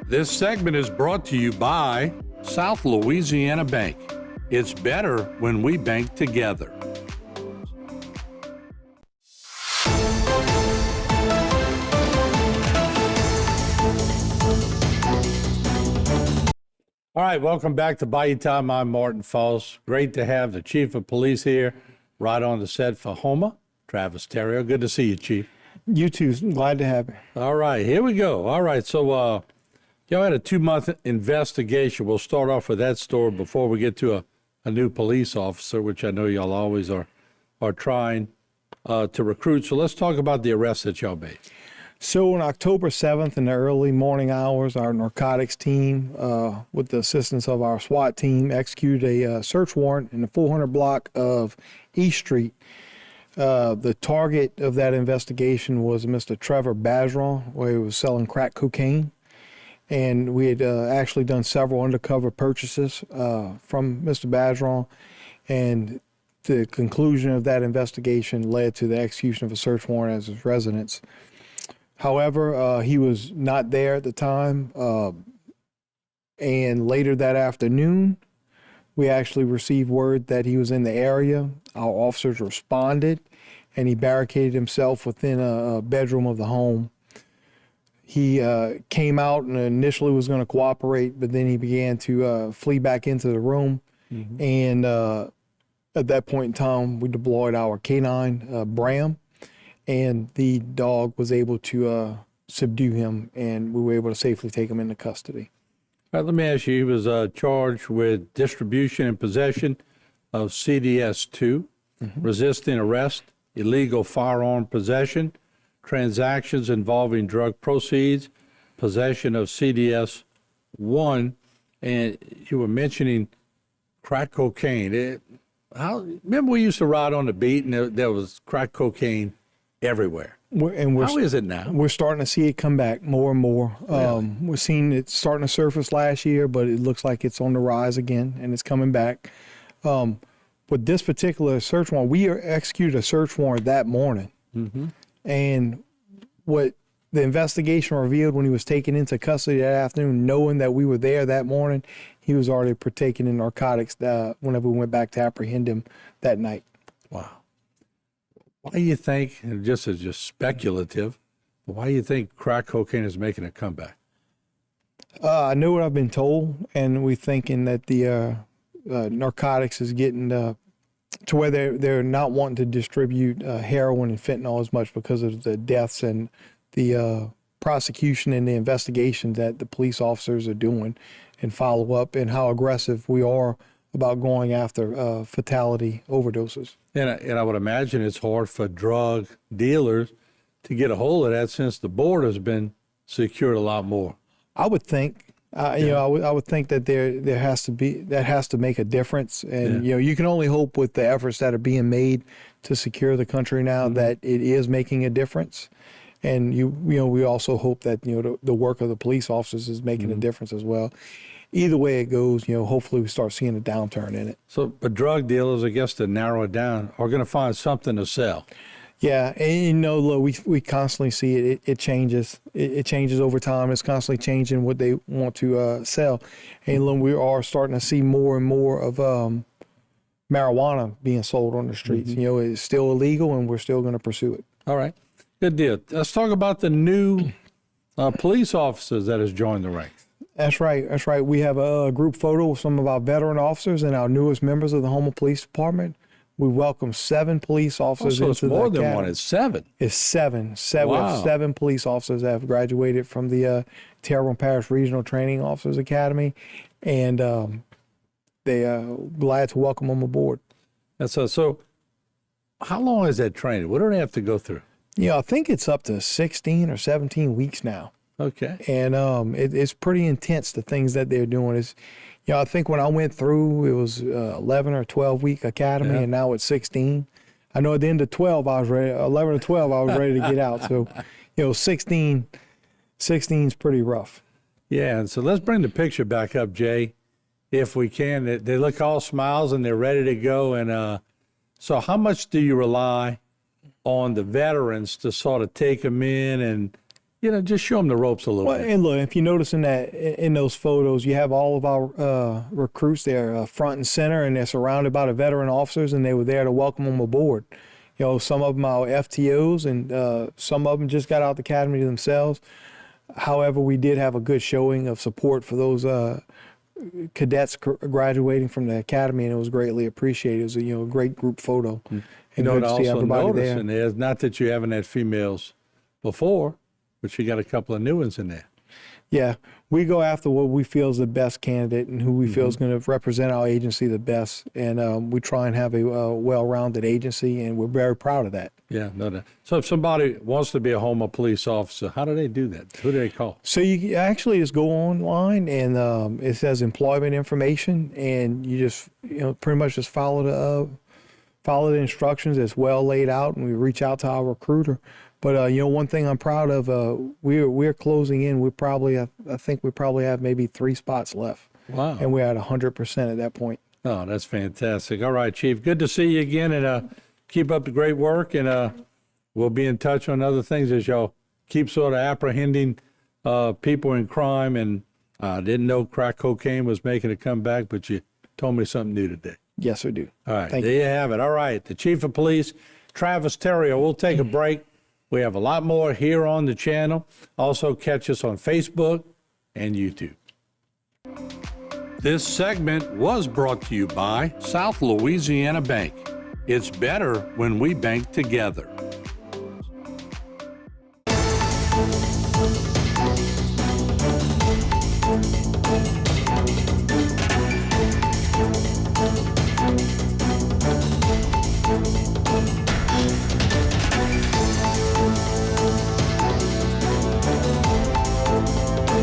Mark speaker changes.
Speaker 1: This segment is brought to you by South Louisiana Bank. It's better when we bank together. All right, welcome back to Bayou Time. I'm Martin Falls. Great to have the Chief of Police here, right on the set for Houma, Travis Terrio. Good to see you, Chief.
Speaker 2: You too. Glad to have you.
Speaker 1: All right, here we go. All right, so y'all had a 2-month investigation. We'll start off with that story before we get to a new police officer, which I know y'all always are trying to recruit. So let's talk about the arrest that y'all made.
Speaker 2: So on October 7th in the early morning hours, our narcotics team, with the assistance of our SWAT team, executed a search warrant in the 400 block of East Street. The target of that investigation was Mr. Trevor Bazeron, where he was selling crack cocaine. And we had actually done several undercover purchases from Mr. Bazeron. And the conclusion of that investigation led to the execution of a search warrant at his residence. However, he was not there at the time, and later that afternoon, we actually received word that he was in the area. Our officers responded, and he barricaded himself within a bedroom of the home. He came out and initially was going to cooperate, but then he began to flee back into the room, and at that point in time, we deployed our canine, Bram, and the dog was able to subdue him, and we were able to safely take him into custody.
Speaker 1: All right, let me ask you, he was charged with distribution and possession of CDS-2, resisting arrest, illegal firearm possession, transactions involving drug proceeds, possession of CDS-1, and you were mentioning crack cocaine. Remember we used to ride on the beat and there was crack cocaine everywhere. How is it now?
Speaker 2: We're starting to see it come back more and more.
Speaker 1: Really?
Speaker 2: We're seeing it starting to surface last year, but it looks like it's on the rise again, and it's coming back. With this particular search warrant, we executed a search warrant that morning. And what the investigation revealed when he was taken into custody that afternoon, knowing that we were there that morning, he was already partaking in narcotics whenever we went back to apprehend him that night.
Speaker 1: Wow. Why do you think, and this is just speculative, but why do you think crack cocaine is making a comeback?
Speaker 2: I know what I've been told, and we're thinking that the narcotics is getting to where they're not wanting to distribute heroin and fentanyl as much because of the deaths and the prosecution and the investigations that the police officers are doing and follow up, and how aggressive we are about going after fatality overdoses.
Speaker 1: And I would imagine it's hard for drug dealers to get a hold of that since the board has been secured a lot more.
Speaker 2: I would think, I would think that there has to make a difference, and you can only hope with the efforts that are being made to secure the country now that it is making a difference. And we also hope that the work of the police officers is making a difference as well. Either way it goes, hopefully we start seeing a downturn in it.
Speaker 1: So, but drug dealers, I guess, to narrow it down, are going to find something to sell.
Speaker 2: Yeah, and look, we constantly see it. It changes. It changes over time. It's constantly changing what they want to sell. And look, we are starting to see more and more of marijuana being sold on the streets. It's still illegal, and we're still going to pursue it.
Speaker 1: All right, good deal. Let's talk about the new police officers that has joined the ranks.
Speaker 2: That's right. We have a group photo of some of our veteran officers and our newest members of the Houma Police Department. We welcome 7 police officers into the academy.
Speaker 1: So it's more than one, it's 7.
Speaker 2: It's 7.
Speaker 1: Wow.
Speaker 2: We have 7 police officers that have graduated from the Terrebonne Parish Regional Training Officers Academy, and they are glad to welcome them aboard.
Speaker 1: And so how long is that training? What do they have to go through?
Speaker 2: I think it's up to 16 or 17 weeks now.
Speaker 1: Okay.
Speaker 2: And it's pretty intense, the things that they're doing. Is, I think when I went through, it was 11 or 12 week academy, and now it's 16. I know at the end of 12, I was ready. 11 or 12, I was ready to get out. So, 16 is pretty rough.
Speaker 1: Yeah, and so let's bring the picture back up, Jay, if we can. They look all smiles and they're ready to go. And so how much do you rely on the veterans to sort of take them in just show them the ropes a little
Speaker 2: Well,
Speaker 1: bit.
Speaker 2: and look, if you notice in those photos, you have all of our recruits there front and center, and they're surrounded by the veteran officers, and they were there to welcome them aboard. Some of them are FTOs, and some of them just got out the academy themselves. However, we did have a good showing of support for those cadets graduating from the academy, and it was greatly appreciated. It was a great group photo. And
Speaker 1: What
Speaker 2: good
Speaker 1: I
Speaker 2: to see
Speaker 1: also
Speaker 2: everybody
Speaker 1: noticed
Speaker 2: there.
Speaker 1: in there is not that you haven't had females before, but you got a couple of new ones in there.
Speaker 2: Yeah, we go after what we feel is the best candidate and who we feel is going to represent our agency the best. And we try and have a well-rounded agency, and we're very proud of that.
Speaker 1: Yeah, no doubt. So if somebody wants to be a Houma police officer, how do they do that? Who do they call?
Speaker 2: So you actually just go online, and it says employment information, and you just pretty much just follow the instructions. It's well laid out, and we reach out to our recruiter. But one thing I'm proud of, we're closing in. I think we probably have maybe 3 spots left.
Speaker 1: Wow.
Speaker 2: And we're at 100% at that point.
Speaker 1: Oh, that's fantastic. All right, Chief. Good to see you again, and keep up the great work. And we'll be in touch on other things as y'all keep sort of apprehending people in crime. And I didn't know crack cocaine was making a comeback, but you told me something new today.
Speaker 2: Yes, we do.
Speaker 1: All right,
Speaker 2: Thank
Speaker 1: there you have it. All right, the Chief of Police, Travis Terrio. We'll take a break. We have a lot more here on the channel. Also, catch us on Facebook and YouTube. This segment was brought to you by South Louisiana Bank. It's better when we bank together.